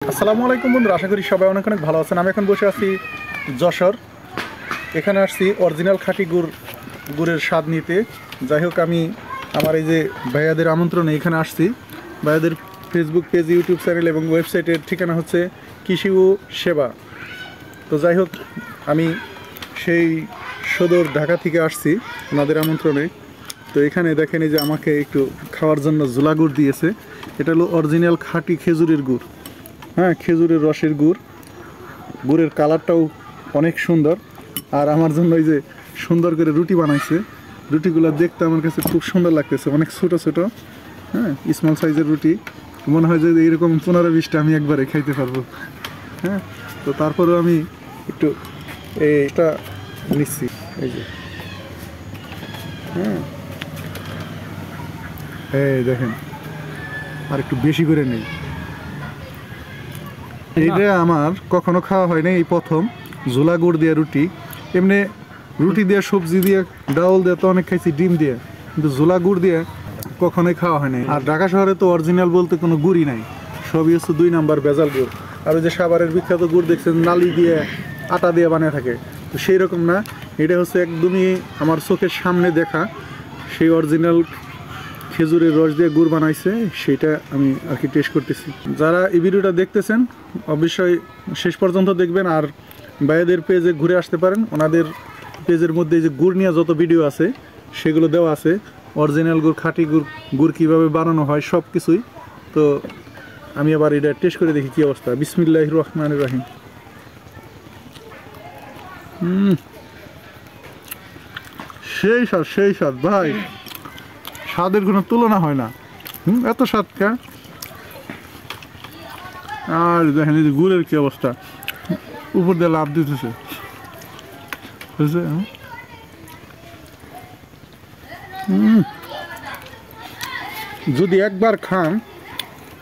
আসসালামু আলাইকুম বন্ধুরা, আশা করি সবাই অনেক অনেক ভালো আছেন। আমি এখন বসে আছি যশোর। এখানে আসছি অরিজিনাল খাঁটি গুড়ের স্বাদ নিতে। যাই হোক, আমি আমার এই যে ভাইয়াদের আমন্ত্রণে এখানে আসছি। ভাইয়াদের ফেসবুক পেজ, ইউটিউব চ্যানেল এবং ওয়েবসাইটের ঠিকানা হচ্ছে কৃষি ও সেবা। তো যাই হোক, আমি সেই সদর ঢাকা থেকে আসছি ওনাদের আমন্ত্রণে। তো এখানে দেখেন এই যে আমাকে একটু খাওয়ার জন্য ঝোলা গুড় দিয়েছে। এটা হলো অরিজিনাল খাঁটি খেজুরের গুড়। হ্যাঁ, খেজুরের রসের গুড়ের কালারটাও অনেক সুন্দর। আর আমার জন্য এই যে সুন্দর করে রুটি বানাইছে। রুটিগুলো দেখতে আমার কাছে খুব সুন্দর লাগতেছে, অনেক ছোটো ছোটো। হ্যাঁ, স্মল সাইজের রুটি। মনে হয় যে এইরকম 15-20টা আমি একবারে খাইতে পারবো। হ্যাঁ, তো তারপরেও আমি একটু এটা নিচ্ছি এই যে। হ্যাঁ, এই দেখেন, আর একটু বেশি করে নেই। এইটা আমার কখনো খাওয়া হয়নি, এই প্রথম ঝোলা গুড় দিয়ে রুটি। এমনি রুটি দিয়ে, সবজি দিয়ে, ডাউল দিয়ে তো অনেক খাইছি, ডিম দিয়ে, কিন্তু ঝোলা গুড় দিয়ে কখনোই খাওয়া হয়নি। আর ঢাকা শহরে তো অরিজিনাল বলতে কোনো গুড়ই নাই, সবই হচ্ছে 2 নাম্বার ভেজাল গুড়। আর ওই যে সাভারের বিখ্যাত গুড় দেখছেন, নালি দিয়ে, আটা দিয়ে বানিয়ে থাকে, তো সেই রকম না। এটা হচ্ছে একদমই আমার চোখের সামনে দেখা সেই অরিজিনাল খেজুরের রস দিয়ে গুড় বানাইছে, সেটা আমি আর কি টেস্ট করতেছি। যারা এই ভিডিওটা দেখতেছেন অবশ্যই শেষ পর্যন্ত দেখবেন। আর ভাইয়াদের পেজে ঘুরে আসতে পারেন, ওনাদের পেজের মধ্যে যে গুড় নিয়ে যত ভিডিও আছে সেগুলো দেওয়া আছে। অরিজিনাল গুড়, খাঁটি গুড় কীভাবে বানানো হয় সব কিছুই। তো আমি আবার এটা টেস্ট করে দেখি কী অবস্থা। বিসমিল্লাহির রহমানির রহিম। সেই স্বাদ ভাই, স্বাদের কোনো তুলনা হয় না। এত স্বাদ কে। আর দেখেন এই যে গুড়ের কি অবস্থা, উপর দিয়ে লাভ দিতেছে, বুঝছে? যদি একবার খান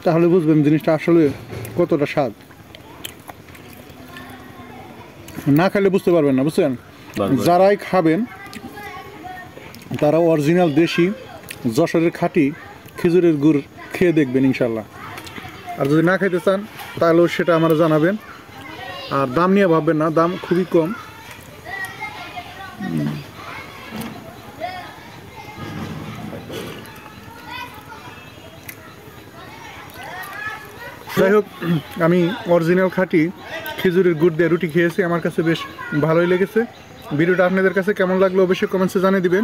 তাহলে বুঝবেন জিনিসটা আসলে কতটা স্বাদ। না খেলে বুঝতে পারবেন না, বুঝছেন? যারাই খাবেন তারা অরিজিনাল দেশি যশোরের খাঁটি খেজুরের গুড় খেয়ে দেখবেন ইনশাল্লাহ। আর যদি না খাইতে চান তাহলেও সেটা আমার জানাবেন। আর দাম নিয়ে ভাববেন না, দাম খুবই কম। যাই হোক, আমি অরিজিনাল খাঁটি খেজুরের গুড় দিয়ে রুটি খেয়েছি, আমার কাছে বেশ ভালোই লেগেছে। ভিডিওটা আপনাদের কাছে কেমন লাগলো অবশ্যই কমেন্টসে জানিয়ে দিবেন।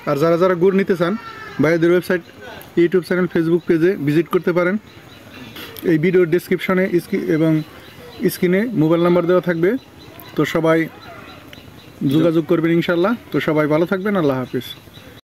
আর যারা যারা গুড় নিতে চান ভাইয়াদের ওয়েবসাইট, ইউটিউব চ্যানেল, ফেসবুক পেজে ভিজিট করতে পারেন। এই ভিডিওর ডেসক্রিপশনে এবং স্ক্রিনে মোবাইল নাম্বার দেওয়া থাকবে। তো সবাই যোগাযোগ করবেন ইনশাল্লাহ। তো সবাই ভালো থাকবেন, আল্লাহ হাফিজ।